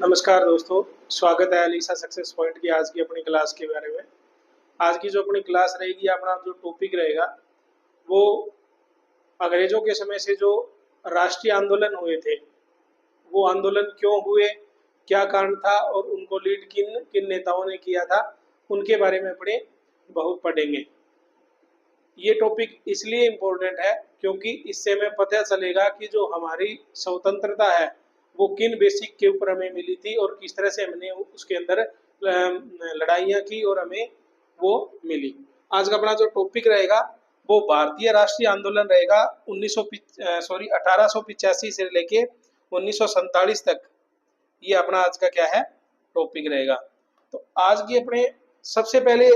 नमस्कार दोस्तों, स्वागत है अलीसा सक्सेस पॉइंट की आज की अपनी क्लास के बारे में। आज की जो अपनी क्लास रहेगी, अपना जो टॉपिक रहेगा वो अंग्रेजों के समय से जो राष्ट्रीय आंदोलन हुए थे, वो आंदोलन क्यों हुए, क्या कारण था और उनको लीड किन किन नेताओं ने किया था, उनके बारे में अपने बहुत पढ़ेंगे। ये टॉपिक इसलिए इम्पोर्टेंट है क्योंकि इससे हमें पता चलेगा कि जो हमारी स्वतंत्रता है वो किन बेसिक के ऊपर हमें मिली थी और किस तरह से हमने उसके अंदर लड़ाइयाँ की और हमें वो मिली। आज का अपना जो टॉपिक रहेगा वो भारतीय राष्ट्रीय आंदोलन रहेगा 1885 से लेके 1947 तक। ये अपना आज का क्या है टॉपिक रहेगा। तो आज की अपने सबसे पहले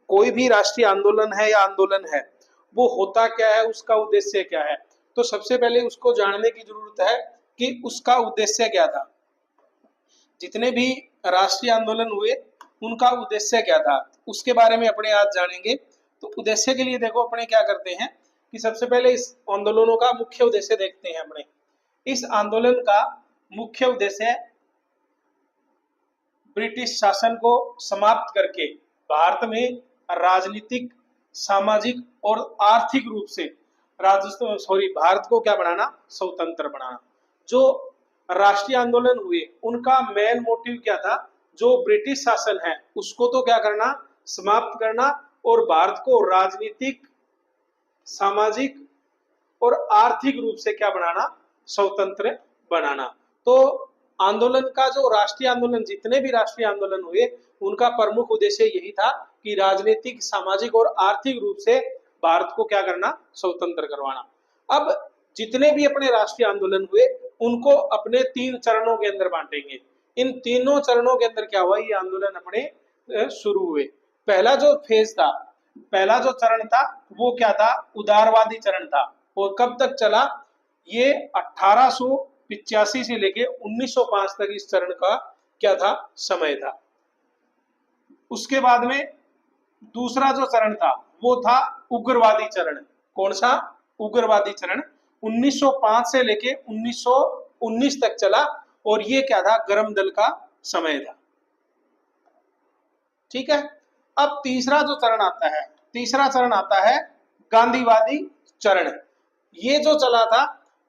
कोई भी राष्ट्रीय आंदोलन है या आंदोलन है वो होता क्या है, उसका उद्देश्य क्या है। तो सबसे पहले उसको जानने की जरूरत है कि उसका उद्देश्य क्या था। जितने भी राष्ट्रीय आंदोलन हुए उनका उद्देश्य क्या था उसके बारे में अपने आज जानेंगे। तो उद्देश्य के लिए देखो अपने क्या करते हैं कि सबसे पहले इस आंदोलनों का मुख्य उद्देश्य देखते हैं। अपने इस आंदोलन का मुख्य उद्देश्य ब्रिटिश शासन को समाप्त करके भारत में राजनीतिक, सामाजिक और आर्थिक रूप से भारत को क्या बनाना, स्वतंत्र बनाना। जो राष्ट्रीय आंदोलन हुए उनका मेन मोटिव क्या था, जो ब्रिटिश शासन है उसको तो क्या करना, समाप्त करना और भारत को राजनीतिक, सामाजिक और आर्थिक रूप से क्या बनाना, स्वतंत्र बनाना। तो आंदोलन का जो राष्ट्रीय आंदोलन, जितने भी राष्ट्रीय आंदोलन हुए उनका प्रमुख उद्देश्य यही था कि राजनीतिक, सामाजिक और आर्थिक रूप से भारत को क्या करना, स्वतंत्र करवाना। अब जितने भी अपने राष्ट्रीय आंदोलन हुए उनको अपने 3 चरणों के अंदर बांटेंगे। इन तीनों चरणों के अंदर क्या हुआ, ये आंदोलन अपने शुरू हुए। पहला जो फेज था, पहला जो चरण था वो क्या था, उदारवादी चरण था। और कब तक चला, ये 1885 से लेके 1905 तक इस चरण का क्या था, समय था। उसके बाद में दूसरा जो चरण था वो था उग्रवादी चरण। कौन सा, उग्रवादी चरण 1905 से लेके 1919 तक चला और ये क्या था, गर्म दल का समय था। ठीक है। अब तीसरा जो चरण आता है, तीसरा चरण आता है गांधीवादी चरण। ये जो चला था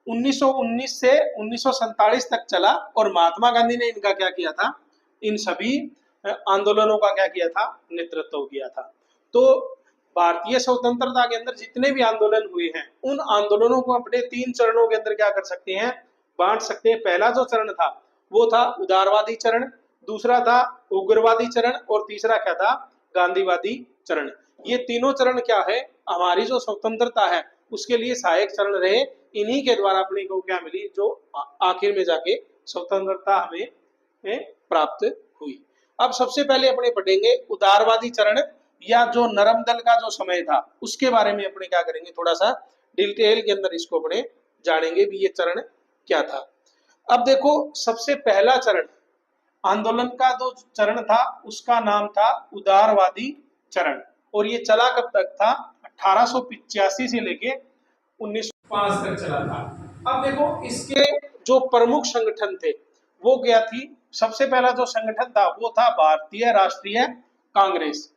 1919 से 1947 तक चला और महात्मा गांधी ने इनका क्या किया था, इन सभी आंदोलनों का क्या किया था, नेतृत्व किया था। तो भारतीय स्वतंत्रता के अंदर जितने भी आंदोलन हुए हैं उन आंदोलनों को अपने 3 चरणों के अंदर क्या कर सकते हैं, बांट सकते हैं। पहला जो चरण था वो था उदारवादी चरण, दूसरा था उग्रवादी चरण और तीसरा क्या था, गांधीवादी चरण। ये तीनों चरण क्या है, हमारी जो स्वतंत्रता है उसके लिए सहायक चरण रहे। इन्हीं के द्वारा अपने को क्या मिली, जो आखिर में जाके स्वतंत्रता हमें प्राप्त हुई। अब सबसे पहले अपने पढ़ेंगे उदारवादी चरण या जो नरम दल का जो समय था उसके बारे में अपने क्या करेंगे, थोड़ा सा डिटेल के अंदर इसको अपने जानेंगे भी ये चरण क्या था। अब देखो सबसे पहला चरण आंदोलन का जो चरण था उसका नाम था उदारवादी चरण और ये चला कब तक था, 1885 से लेके 1905 तक चला था। अब देखो इसके जो प्रमुख संगठन थे वो क्या थी, सबसे पहला जो संगठन था वो था भारतीय राष्ट्रीय कांग्रेस,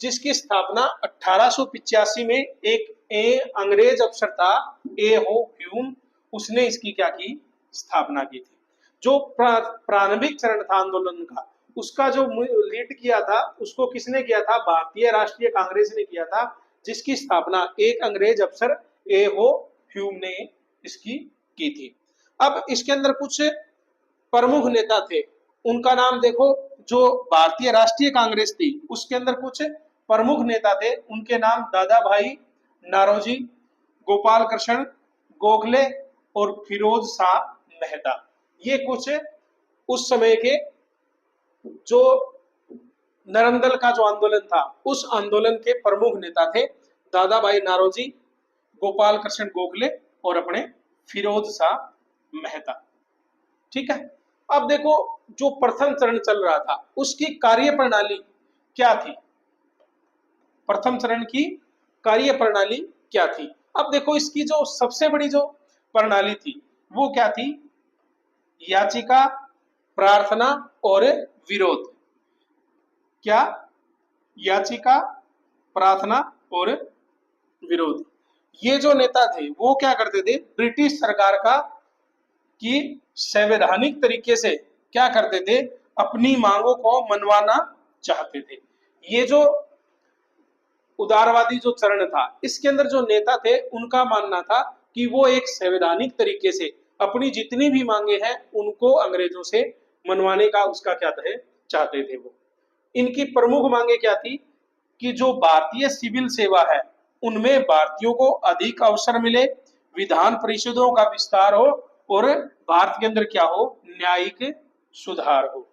जिसकी स्थापना 1885 में एक अंग्रेज अफसर था ए हो ह्यूम, उसने इसकी क्या की, स्थापना की थी। जो प्रारंभिक चरण था आंदोलन का उसका जो लीड किया था उसको किसने किया था, भारतीय राष्ट्रीय कांग्रेस ने किया था, जिसकी स्थापना एक अंग्रेज अफसर ए हो ह्यूम ने इसकी की थी। अब इसके अंदर कुछ प्रमुख नेता थे, उनका नाम देखो। जो भारतीय राष्ट्रीय कांग्रेस थी उसके अंदर कुछ प्रमुख नेता थे, उनके नाम दादा भाई नारोजी, गोपाल कृष्ण गोखले और फिरोज शाह मेहता। ये कुछ उस समय के जो नरम दल का जो आंदोलन था उस आंदोलन के प्रमुख नेता थे, दादा भाई नारोजी, गोपाल कृष्ण गोखले और अपने फिरोज शाह मेहता। ठीक है। अब देखो जो प्रथम चरण चल रहा था उसकी कार्य प्रणाली क्या थी, प्रथम चरण की कार्य प्रणाली क्या थी। अब देखो इसकी जो सबसे बड़ी जो प्रणाली थी वो क्या थी, याचिका, प्रार्थना और विरोध। क्या? याचिका, प्रार्थना और विरोध। ये जो नेता थे वो क्या करते थे, ब्रिटिश सरकार का कि संवैधानिक तरीके से क्या करते थे, अपनी मांगों को मनवाना चाहते थे। ये जो उदारवादी जो चरण था, इसके अंदर जो नेता थे उनका मानना था कि वो एक संवैधानिक तरीके से अपनी जितनी भी मांगे हैं उनको अंग्रेजों से मनवाने का उसका क्या था, चाहते थे वो। इनकी प्रमुख मांगे क्या थी कि जो भारतीय सिविल सेवा है उनमें भारतीयों को अधिक अवसर मिले, विधान परिषदों का विस्तार हो और भारत के अंदर क्या हो, न्यायिक सुधार हो।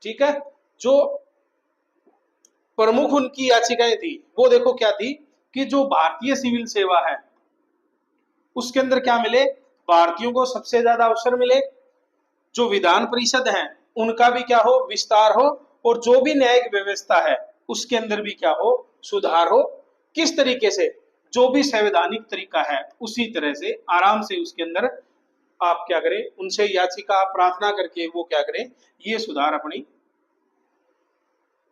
ठीक है। जो प्रमुख उनकी याचिकाएं थी वो देखो क्या थी कि जो भारतीय सिविल सेवा है उसके अंदर क्या मिले, भारतीयों को सबसे ज्यादा अवसर मिले, जो विधान परिषद है उनका भी क्या हो, विस्तार हो, और जो भी न्यायिक व्यवस्था है उसके अंदर भी क्या हो, सुधार हो। किस तरीके से? जो भी संवैधानिक तरीका है उसी तरह से आराम से उसके अंदर आप क्या करें, उनसे याचिका प्रार्थना करके वो क्या करें, ये सुधार अपनी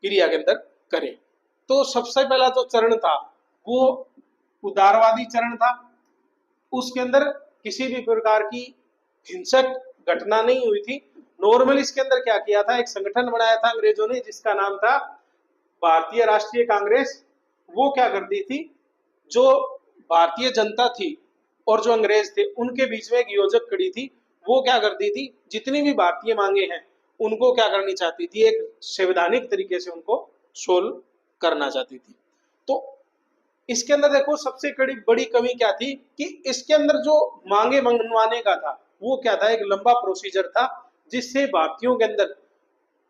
क्रिया के अंदर करें। तो सबसे पहला जो चरण था वो उदारवादी चरण था। उसके अंदर किसी भी प्रकार की हिंसक घटना नहीं हुई थी। नॉर्मल इसके अंदर क्या किया था, एक संगठन बनाया था अंग्रेजों ने जिसका नाम था भारतीय राष्ट्रीय कांग्रेस। वो क्या करती थी, जो भारतीय जनता थी और जो अंग्रेज थे उनके बीच में एक योजक खड़ी थी। वो क्या करती थी, जितनी भी भारतीय मांगे हैं उनको क्या करनी चाहती थी, एक संवैधानिक तरीके से उनको सोल्व करना चाहती थी। तो इसके अंदर देखो सबसे बड़ी कमी क्या थी कि इसके अंदर जो मांगे मनवाने का था वो क्या था, एक लंबा प्रोसीजर था, जिससे भारतीयों के अंदर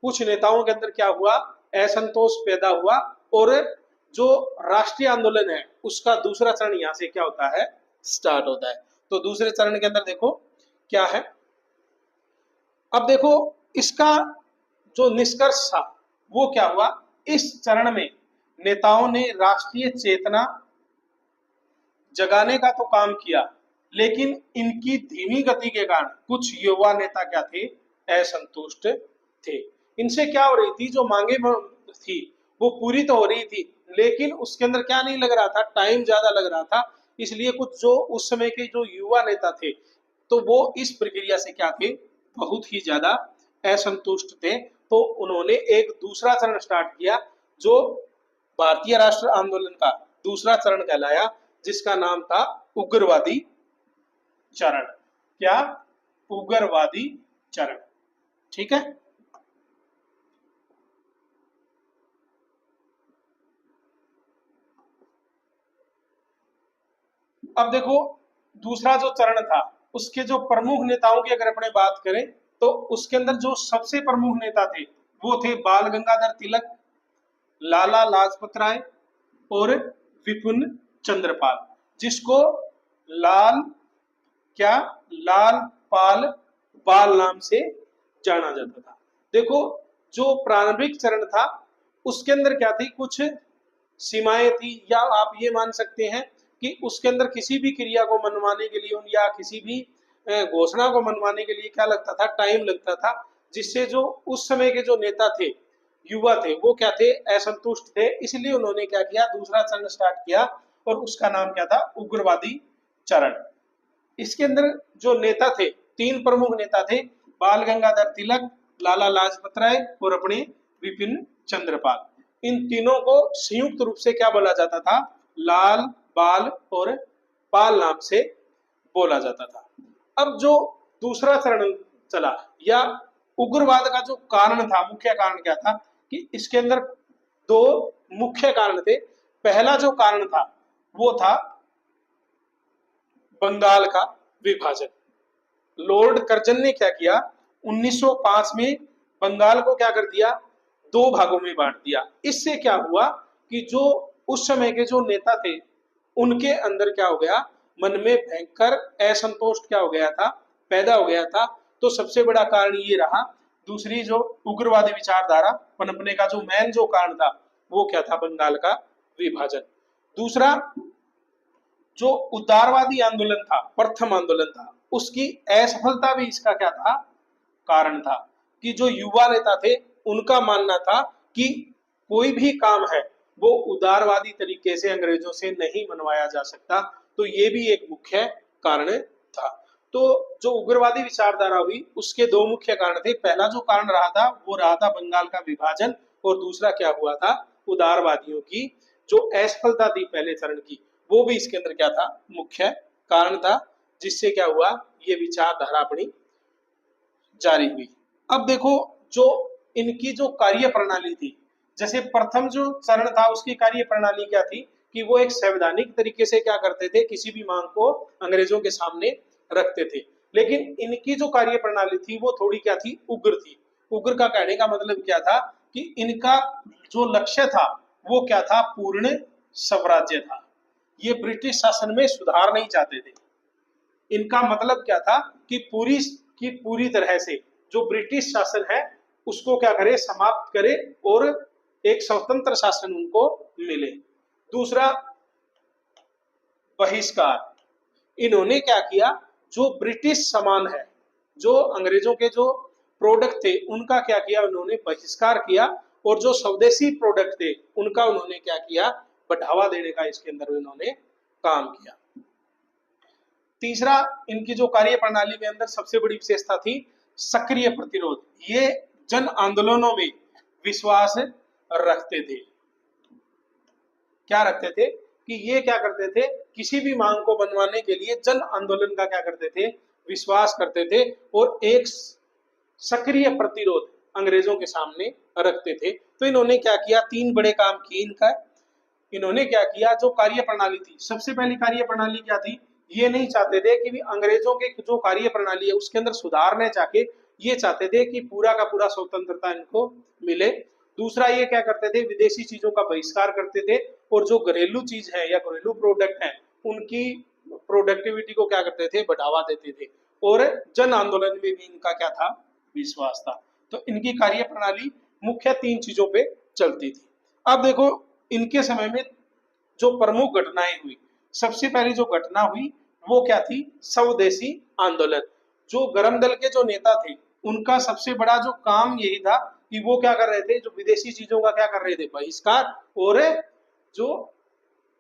कुछ नेताओं के अंदर क्या हुआ, असंतोष पैदा हुआ। और जो राष्ट्रीय आंदोलन है उसका दूसरा चरण यहाँ से क्या होता है, स्टार्ट होता है। तो दूसरे चरण के अंदर देखो क्या है। अब देखो इसका जो निष्कर्ष था वो क्या हुआ, इस चरण में नेताओं ने राष्ट्रीय चेतना जगाने का तो काम किया, लेकिन इनकी धीमी गति के कारण कुछ युवा नेता क्या थे, असंतुष्ट थे। इनसे क्या हो रही थी, जो मांगे थी वो पूरी तो हो रही थी, लेकिन उसके अंदर क्या नहीं लग रहा था, टाइम ज्यादा लग रहा था। इसलिए कुछ जो उस समय के जो युवा नेता थे तो वो इस प्रक्रिया से क्या थे, बहुत ही ज्यादा असंतुष्ट थे। तो उन्होंने एक दूसरा चरण स्टार्ट किया जो भारतीय राष्ट्र आंदोलन का दूसरा चरण कहलाया, जिसका नाम था उग्रवादी चरण। क्या? उग्रवादी चरण। ठीक है। अब देखो दूसरा जो चरण था उसके जो प्रमुख नेताओं की अगर अपने बात करें तो उसके अंदर जो सबसे प्रमुख नेता थे वो थे बाल गंगाधर तिलक, लाला लाजपत राय और विपिन चंद्रपाल, जिसको लाल क्या, लाल पाल बाल नाम से जाना जाता था। देखो जो प्रारंभिक चरण था उसके अंदर क्या थी, कुछ सीमाएं थी, या आप ये मान सकते हैं कि उसके अंदर किसी भी क्रिया को मनवाने के लिए या किसी भी घोषणा को मनवाने के लिए क्या लगता था, टाइम लगता था, जिससे जो उस समय के जो नेता थे, युवा थे, वो क्या थे, असंतुष्ट थे। इसलिए उन्होंने क्या किया, दूसरा चरण स्टार्ट किया और उसका नाम क्या था, उग्रवादी चरण। इसके अंदर जो नेता थे, तीन प्रमुख नेता थे, बाल गंगाधर तिलक, लाला लाजपत राय और अपने विपिन चंद्रपाल। इन तीनों को संयुक्त रूप से क्या बोला जाता था, लाल बाल और पाल नाम से बोला जाता था। अब जो दूसरा चरण चला या उग्रवाद का जो कारण था, मुख्य कारण क्या था कि इसके अंदर दो मुख्य कारण थे। पहला जो कारण था वो था बंगाल का विभाजन। लॉर्ड कर्जन ने क्या किया, 1905 में बंगाल को क्या कर दिया, दो भागों में बांट दिया। इससे क्या हुआ कि जो उस समय के जो नेता थे उनके अंदर क्या हो गया, मन में भयंकर असंतोष क्या हो गया था, पैदा हो गया था। तो सबसे बड़ा कारण ये रहा। दूसरी जो उग्रवादी विचारधारा पनपने का जो मेन जो कारण था वो क्या था, बंगाल का विभाजन। दूसरा जो उदारवादी आंदोलन था, प्रथम आंदोलन था, उसकी असफलता भी इसका क्या था, कारण था। कि जो युवा नेता थे उनका मानना था कि कोई भी काम है वो उदारवादी तरीके से अंग्रेजों से नहीं मनवाया जा सकता। तो ये भी एक मुख्य कारण था। तो जो उग्रवादी विचारधारा हुई उसके दो मुख्य कारण थे। पहला जो कारण रहा था वो रहा था बंगाल का विभाजन, और दूसरा क्या हुआ था, उदारवादियों की जो असफलता थी पहले चरण की, वो भी इसके अंदर क्या था, मुख्य कारण था, जिससे क्या हुआ, ये विचारधारा अपनी जारी हुई। अब देखो जो इनकी जो कार्य प्रणाली थी, जैसे प्रथम जो चरण था उसकी कार्य प्रणाली क्या थी कि वो एक संवैधानिक तरीके से क्या करते थे, किसी भी मांग को अंग्रेजों के सामने रखते थे। लेकिन इनकी जो कार्य प्रणाली थी वो थोड़ी क्या थी, उग्र थी। उग्र का कहने का मतलब क्या था कि इनका जो लक्ष्य था वो क्या था, पूर्ण स्वराज्य था। ये ब्रिटिश शासन में सुधार नहीं चाहते थे। इनका मतलब क्या था कि पूरी तरह से जो ब्रिटिश शासन है उसको क्या करे, समाप्त करे, और एक स्वतंत्र शासन उनको मिले। दूसरा, बहिष्कार। इन्होंने क्या किया, जो ब्रिटिश सामान है, जो अंग्रेजों के जो प्रोडक्ट थे उनका क्या किया, उन्होंने बहिष्कार किया, और जो स्वदेशी प्रोडक्ट थे उनका उन्होंने क्या किया, बढ़ावा देने का इसके अंदर उन्होंने काम किया। तीसरा, इनकी जो कार्य प्रणाली के अंदर सबसे बड़ी विशेषता थी सक्रिय प्रतिरोध। ये जन आंदोलनों में विश्वास रखते थे। क्या रखते थे कि ये क्या करते थे, किसी भी मांग को बनवाने के लिए जन आंदोलन का क्या करते थे, विश्वास करते थे, और एक सक्रिय प्रतिरोध अंग्रेजों के सामने रखते थे। तो इन्होंने क्या किया, तीन बड़े काम किए इनका। इन्होंने क्या किया, जो कार्य प्रणाली थी, सबसे पहली कार्य प्रणाली क्या थी, ये नहीं चाहते थे कि भी अंग्रेजों के जो कार्य प्रणाली है उसके अंदर सुधार न चाहे, ये चाहते थे कि पूरा का पूरा स्वतंत्रता इनको मिले। दूसरा, ये क्या करते थे, विदेशी चीजों का बहिष्कार करते थे, और जो घरेलू चीज है या घरेलू प्रोडक्ट है उनकी प्रोडक्टिविटी को क्या करते थे, बढ़ावा देते थे। और जन आंदोलन में भी इनका क्या था, विश्वास था। तो इनकी कार्य प्रणाली मुख्य तीन चीजों पे चलती थी। अब देखो इनके समय में जो प्रमुख घटनाएं हुई, सबसे पहली जो घटना हुई वो क्या थी, स्वदेशी आंदोलन। जो गरम दल के जो नेता थे उनका सबसे बड़ा जो काम यही था कि वो क्या कर रहे थे, जो विदेशी चीजों का क्या कर रहे थे, बहिष्कार, और जो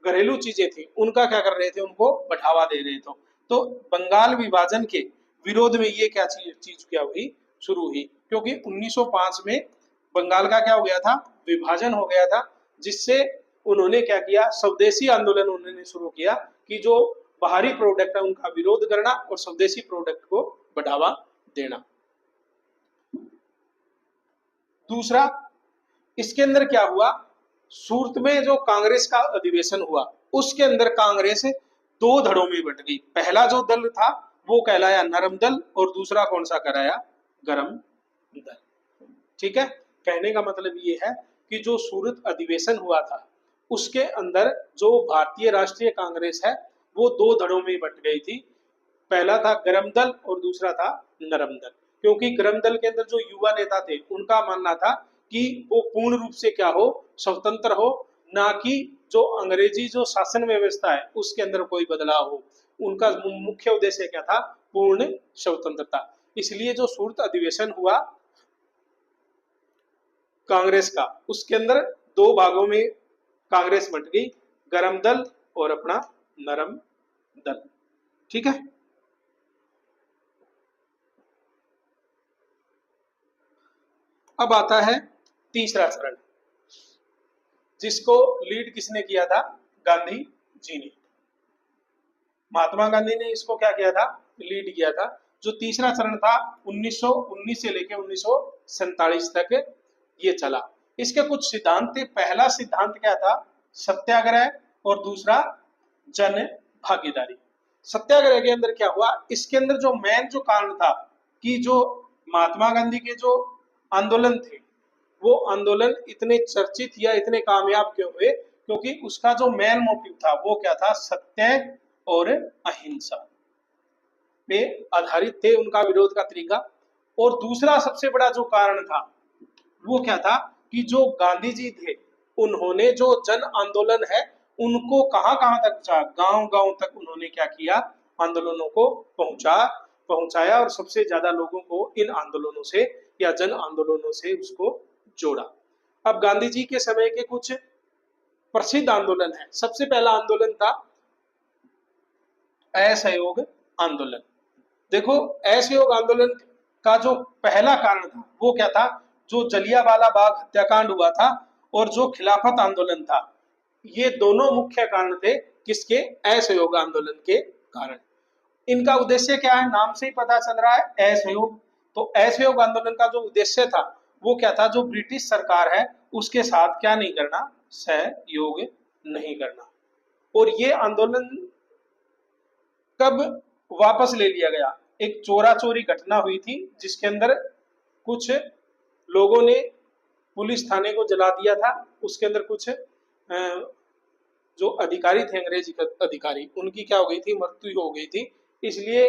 घरेलू चीजें थी उनका क्या कर रहे थे, उनको बढ़ावा दे रहे थे। तो बंगाल विभाजन के विरोध में ये क्या चीज क्या हुई, शुरू हुई, क्योंकि 1905 में बंगाल का क्या हो गया था, विभाजन हो गया था, जिससे उन्होंने क्या किया, स्वदेशी आंदोलन उन्होंने शुरू किया कि जो बाहरी प्रोडक्ट है उनका विरोध करना और स्वदेशी प्रोडक्ट को बढ़ावा देना। दूसरा, इसके अंदर क्या हुआ, सूरत में जो कांग्रेस का अधिवेशन हुआ उसके अंदर कांग्रेस दो धड़ों में बट गई। पहला जो दल था वो कहलाया नरम दल, और दूसरा कौन सा कराया, गरम दल। ठीक है, कहने का मतलब ये है कि जो सूरत अधिवेशन हुआ था उसके अंदर जो भारतीय राष्ट्रीय कांग्रेस है वो दो धड़ों में बट गई थी। पहला था गरम दल और दूसरा था नरम दल। क्योंकि गरम दल के अंदर जो युवा नेता थे उनका मानना था कि वो पूर्ण रूप से क्या हो, स्वतंत्र हो, ना कि जो अंग्रेजी जो शासन व्यवस्था है उसके अंदर कोई बदलाव हो। उनका मुख्य उद्देश्य क्या था, पूर्ण स्वतंत्रता। इसलिए जो सूरत अधिवेशन हुआ कांग्रेस का, उसके अंदर दो भागों में कांग्रेस बंट गई, गरम दल और अपना नरम दल। ठीक है, अब आता है तीसरा चरण, जिसको लीड किसने किया था, गांधी जी ने। महात्मा गांधी ने इसको क्या किया था, लीड किया था। जो तीसरा चरण था 1919 से लेकर 1947 तक ये चला। इसके कुछ सिद्धांत थे। पहला सिद्धांत क्या था, सत्याग्रह, और दूसरा जन भागीदारी। सत्याग्रह के अंदर क्या हुआ, इसके अंदर जो मेन जो कारण था कि जो महात्मा गांधी के जो आंदोलन थे वो आंदोलन इतने चर्चित या इतने कामयाब क्यों हुए, क्योंकि उसका जो मेन मोटिव था वो क्या था, सत्य और अहिंसा पे आधारित थे उनका विरोध का तरीका। और दूसरा सबसे बड़ा जो कारण था वो क्या था कि जो गांधी जी थे उन्होंने जो जन आंदोलन है उनको कहां कहां तक पहुंचा, गांव गांव तक उन्होंने क्या किया, आंदोलनों को पहुंचाया, और सबसे ज्यादा लोगों को इन आंदोलनों से या जन आंदोलनों से उसको जोड़ा। अब गांधी जी के समय के कुछ प्रसिद्ध आंदोलन है। सबसे पहला आंदोलन था असहयोग आंदोलन। देखो, असहयोग आंदोलन का जो पहला कारण था वो क्या था? जो जलियांवाला बाग हत्याकांड हुआ था और जो खिलाफत आंदोलन था, ये दोनों मुख्य कारण थे किसके? असहयोग आंदोलन के कारण। इनका उद्देश्य क्या है? नाम से ही पता चल रहा है, असहयोग। तो असहयोग आंदोलन का जो उद्देश्य था वो क्या था? जो ब्रिटिश सरकार है उसके साथ क्या नहीं करना? सहयोग नहीं करना। और ये आंदोलन कब वापस ले लिया गया? एक चोरा चोरी घटना हुई थी जिसके अंदर कुछ लोगों ने पुलिस थाने को जला दिया था। उसके अंदर कुछ जो अधिकारी थे, अंग्रेजी अधिकारी, उनकी क्या हो गई थी? मृत्यु हो गई थी। इसलिए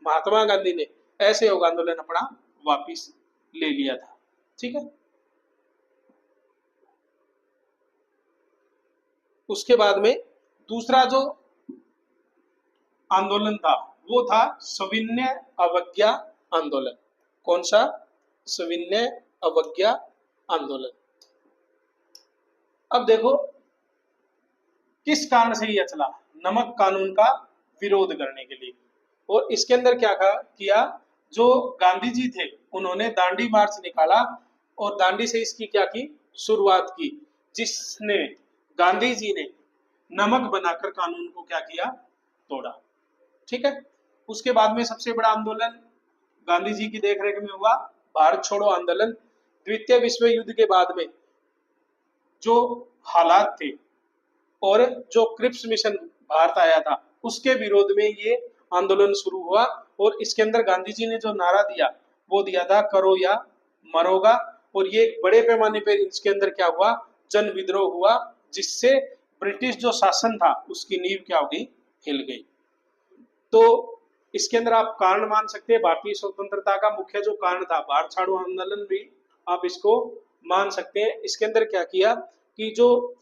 महात्मा गांधी ने असहयोग आंदोलन अपना वापिस ले लिया था। ठीक है। उसके बाद में दूसरा जो आंदोलन था वो था सविनय अवज्ञा आंदोलन। कौन सा? सविनय अवज्ञा आंदोलन। अब देखो किस कारण से यह चला? नमक कानून का विरोध करने के लिए। और इसके अंदर क्या किया? जो गांधी जी थे उन्होंने दांडी मार्च निकाला और दांडी से इसकी क्या की? शुरुआत की, जिसने गांधी जी ने नमक बनाकर कानून को क्या किया? तोड़ा। ठीक है। उसके बाद में सबसे बड़ा आंदोलन गांधी जी की देखरेख में हुआ भारत छोड़ो आंदोलन। द्वितीय विश्व युद्ध के बाद में जो हालात थे और जो क्रिप्स मिशन भारत आया था उसके विरोध में ये आंदोलन शुरू हुआ। और इसके अंदर गांधी जी ने जो नारा दिया वो दिया था, करो या मरोगा। और ये बड़े पैमाने पर इसके अंदर क्या हुआ? जन विद्रोह हुआ, जिससे ब्रिटिश जो शासन था उसकी नींव क्या हो गई? हिल गई। तो इसके अंदर आप कारण मान सकते हैं भारतीय स्वतंत्रता का मुख्य जो कारण था भारत छोड़ो आंदोलन भी आप इसको मान सकते हैं। इसके अंदर क्या किया कि जो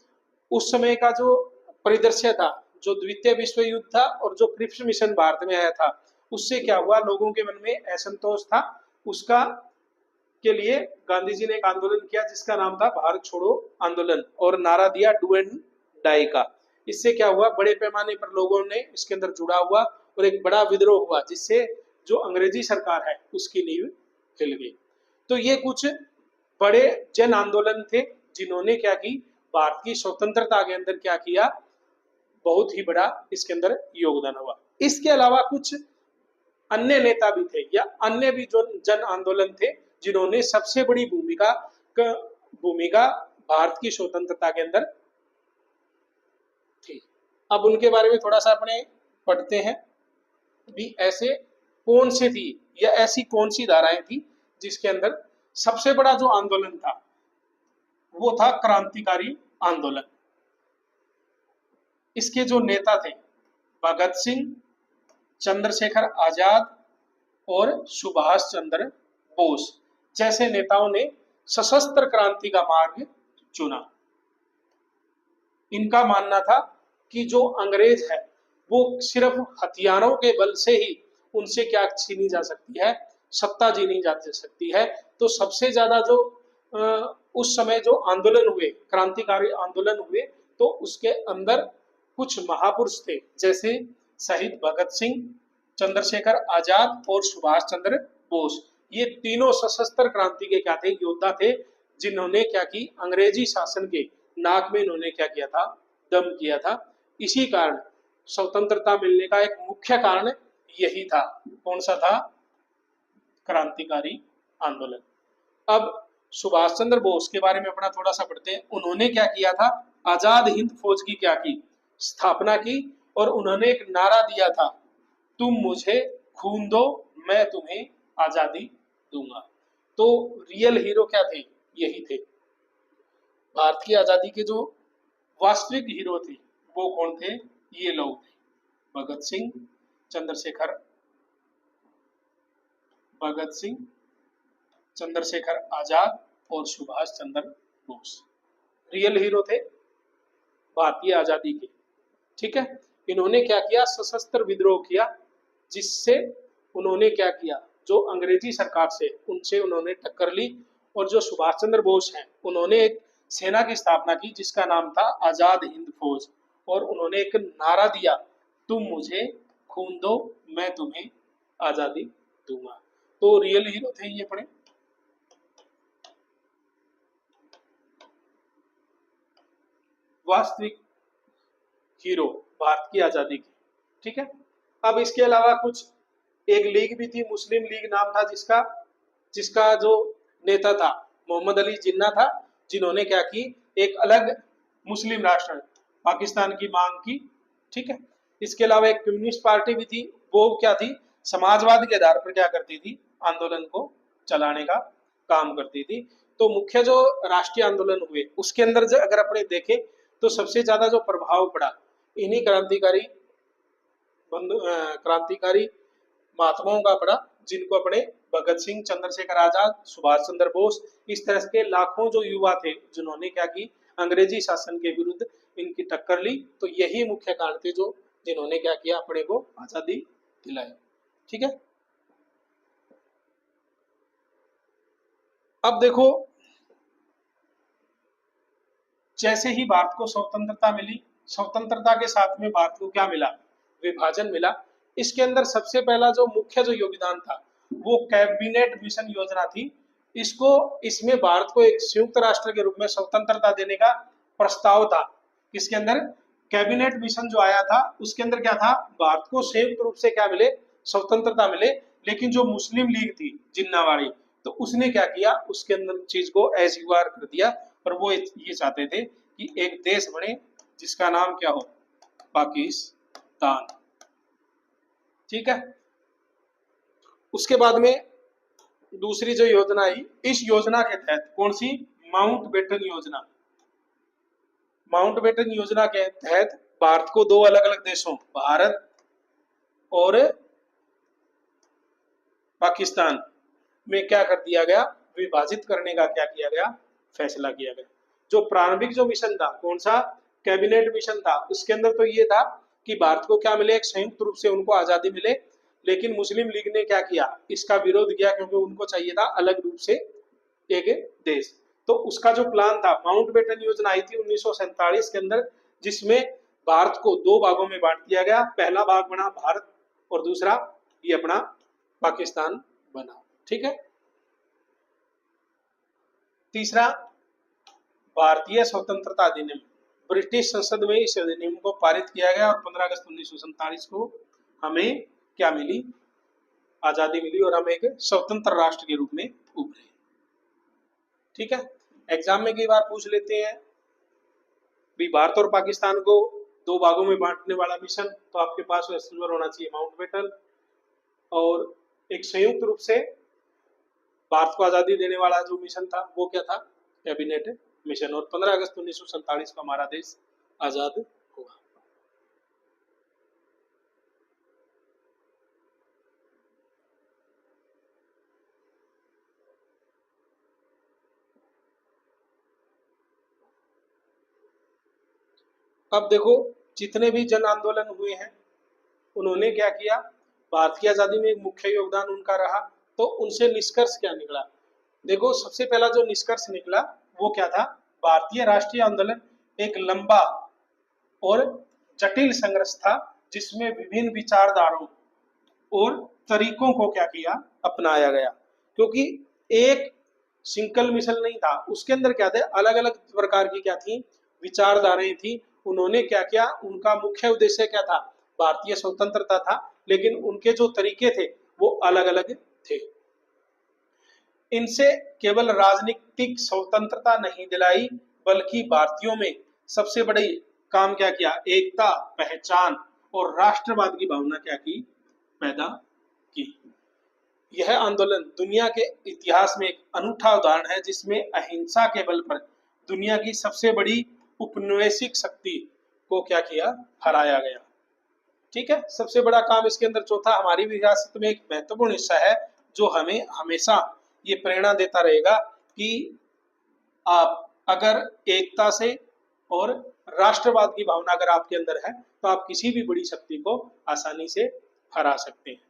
उस समय का जो परिदृश्य था, जो द्वितीय विश्व युद्ध था और जो क्रिप्स मिशन भारत में आया था, उससे क्या हुआ? लोगों के मन में असंतोष था। उसका के लिए गांधी जी ने एक आंदोलन किया जिसका नाम था भारत छोड़ो आंदोलन और नारा दिया डू एंड डाई का। इससे क्या हुआ? बड़े पैमाने पर लोगों ने इसके अंदर जुड़ा हुआ और एक बड़ा विद्रोह हुआ, जिससे जो अंग्रेजी सरकार है उसकी नींव हिल गई। तो ये कुछ बड़े जन आंदोलन थे जिन्होंने क्या की? भारत की स्वतंत्रता के अंदर क्या किया? बहुत ही बड़ा इसके अंदर योगदान हुआ। इसके अलावा कुछ अन्य नेता भी थे या अन्य भी जो जन आंदोलन थे जिन्होंने सबसे बड़ी भूमिका भारत की स्वतंत्रता के अंदर थी। अब उनके बारे में थोड़ा सा अपने पढ़ते हैं भी। ऐसे कौन से थी या ऐसी कौन सी धाराएं थी जिसके अंदर सबसे बड़ा जो आंदोलन था वो था क्रांतिकारी आंदोलन। इसके जो नेता थे भगत सिंह, चंद्रशेखर आजाद और सुभाष चंद्र बोस जैसे नेताओं ने सशस्त्र क्रांति का मार्ग चुना। इनका मानना था कि जो अंग्रेज है वो सिर्फ हथियारों के बल से ही उनसे क्या छीनी जा सकती है? सत्ता जीनी जा सकती है। तो सबसे ज्यादा जो उस समय जो आंदोलन हुए, क्रांतिकारी आंदोलन हुए, तो उसके अंदर कुछ महापुरुष थे जैसे शहीद भगत सिंह, चंद्रशेखर आजाद और सुभाष चंद्र बोस। ये तीनों सशस्त्र क्रांति के क्या थे? योद्धा थे, जिन्होंने क्या की? अंग्रेजी शासन के नाक में इन्होंने क्या किया था? दम किया था। इसी कारण स्वतंत्रता मिलने का एक मुख्य कारण यही था। कौन सा था? क्रांतिकारी आंदोलन। अब सुभाष चंद्र बोस के बारे में अपना थोड़ा सा पढ़ते हैं। उन्होंने क्या किया था? आजाद हिंद फौज की क्या की? स्थापना की। और उन्होंने एक नारा दिया था, तुम मुझे खून दो मैं तुम्हें आजादी दूंगा। तो रियल हीरो क्या थे? यही थे। भारत की आजादी के जो वास्तविक हीरो थे वो कौन थे? ये लोग थे, भगत सिंह, चंद्रशेखर आजाद और सुभाष चंद्र बोस रियल हीरो थे भारतीय आजादी के। ठीक है। इन्होंने क्या किया? सशस्त्र विद्रोह किया, जिससे उन्होंने क्या किया? जो अंग्रेजी सरकार से उनसे उन्होंने टक्कर ली, और जो सुभाष चंद्र बोस हैं उन्होंने एक सेना की स्थापना की जिसका नाम था आजाद हिंद फौज, और उन्होंने एक नारा दिया, तुम मुझे खून दो मैं तुम्हें आजादी दूंगा। तो रियल हीरो थे ये अपने। वास्तविक हीरो भारत की आजादी की। ठीक है। अब इसके अलावा कुछ एक लीग भी थी, मुस्लिम लीग नाम था जिसका, जिसका जो नेता था मोहम्मद अली जिन्ना था, जिन्होंने क्या की, एक अलग मुस्लिम राष्ट्र पाकिस्तान की मांग की। ठीक है। इसके अलावा एक कम्युनिस्ट पार्टी भी थी, वो क्या थी, समाजवाद के आधार पर क्या करती थी, आंदोलन को चलाने का काम करती थी। तो मुख्य जो राष्ट्रीय आंदोलन हुए उसके अंदर अगर अपने देखें तो सबसे ज्यादा जो प्रभाव पड़ा इन्हीं क्रांतिकारी महात्माओं का पड़ा, जिनको अपने भगत सिंह, चंद्रशेखर आजाद, सुभाष चंद्र बोस, इस तरह के लाखों जो युवा थे जिन्होंने क्या की, अंग्रेजी शासन के विरुद्ध इनकी टक्कर ली। तो यही मुख्य कारण थे जो जिन्होंने क्या किया, अपने को आजादी दिलाई। ठीक है। अब देखो, जैसे ही भारत को स्वतंत्रता मिली, स्वतंत्रता के साथ में भारत को क्या मिला, विभाजन मिला। इसके अंदर सबसे पहला जो मुख्य जो योगदान था वो कैबिनेट मिशन योजना थी। इसमें भारत को एक संयुक्त राष्ट्र के रूप में स्वतंत्रता देने का प्रस्ताव था। इसके अंदर कैबिनेट मिशन जो आया था उसके अंदर क्या था, भारत को संयुक्त रूप से क्या मिले, स्वतंत्रता मिले। लेकिन जो मुस्लिम लीग थी जिन्ना वाली, तो उसने क्या किया, उसके अंदर चीज को एसयूआर कर दिया, और वो ये चाहते थे कि एक देश बने जिसका नाम क्या हो, पाकिस्तान। ठीक है। उसके बाद में दूसरी जो योजना आई, इस योजना के तहत कौन सी, माउंटबेटन योजना। माउंटबेटन योजना के तहत भारत को दो अलग अलग देशों, भारत और पाकिस्तान में क्या कर दिया गया, विभाजित करने का क्या किया गया, फैसला किया गया। जो प्रारंभिक जो मिशन था, कौन सा, कैबिनेट मिशन था, उसके अंदर तो ये था कि भारत को क्या मिले, एक संयुक्त रूप से उनको आजादी मिले। लेकिन मुस्लिम लीग ने क्या किया, इसका विरोध किया, क्योंकि उनको चाहिए था अलग रूप से एक देश। तो उसका जो प्लान था, माउंटबेटन योजना आई थी 1947 के अंदर, जिसमें भारत को दो भागों में बांट दिया गया। पहला भाग बना भारत और दूसरा ये अपना पाकिस्तान बना। ठीक है। तीसरा, भारतीय स्वतंत्रता अधिनियम, ब्रिटिश संसद में इस अधिनियम को पारित किया गया और 15 अगस्त 1947 को हमें क्या मिली, आजादी मिली, और हम एक स्वतंत्र राष्ट्र के रूप में उभरे। ठीक है। एग्जाम में कई बार पूछ लेते हैं भी भारत और पाकिस्तान को दो भागों में बांटने वाला मिशन, तो आपके पास सिल्वर होना चाहिए माउंटबेटन, और एक संयुक्त रूप से भारत को आजादी देने वाला जो मिशन था वो क्या था, कैबिनेट मिशन। और 15 अगस्त 1947 को हमारा देश आजाद हुआ। अब देखो, जितने भी जन आंदोलन हुए हैं उन्होंने क्या किया, भारत की आजादी में मुख्य योगदान उनका रहा। तो उनसे निष्कर्ष क्या निकला, देखो सबसे पहला जो निष्कर्ष निकला वो क्या था, भारतीय राष्ट्रीय आंदोलन एक लंबा और जटिल संघर्ष था, जिसमें विभिन्न विचारधाराओं और तरीकों को क्या किया, अपनाया गया। क्योंकि एक सिंगल मिशन नहीं था, उसके अंदर क्या थे, अलग अलग प्रकार की क्या थी, विचारधाराएं थी। उन्होंने क्या किया, उनका मुख्य उद्देश्य क्या था, भारतीय स्वतंत्रता था, लेकिन उनके जो तरीके थे वो अलग अलग थे। इनसे केवल राजनीतिक स्वतंत्रता नहीं दिलाई, बल्कि भारतीयों में सबसे बड़ी काम क्या किया, एकता, पहचान और राष्ट्रवाद की भावना क्या की, पैदा की। यह आंदोलन दुनिया के इतिहास में एक अनूठा उदाहरण है, जिसमें अहिंसा के बल पर दुनिया की सबसे बड़ी उपनिवेशिक शक्ति को क्या किया, हराया गया। ठीक है। सबसे बड़ा काम इसके अंदर चौथा, हमारी विरासत में एक महत्वपूर्ण हिस्सा है जो हमें हमेशा ये प्रेरणा देता रहेगा कि आप अगर एकता से और राष्ट्रवाद की भावना अगर आपके अंदर है तो आप किसी भी बड़ी शक्ति को आसानी से हरा सकते हैं।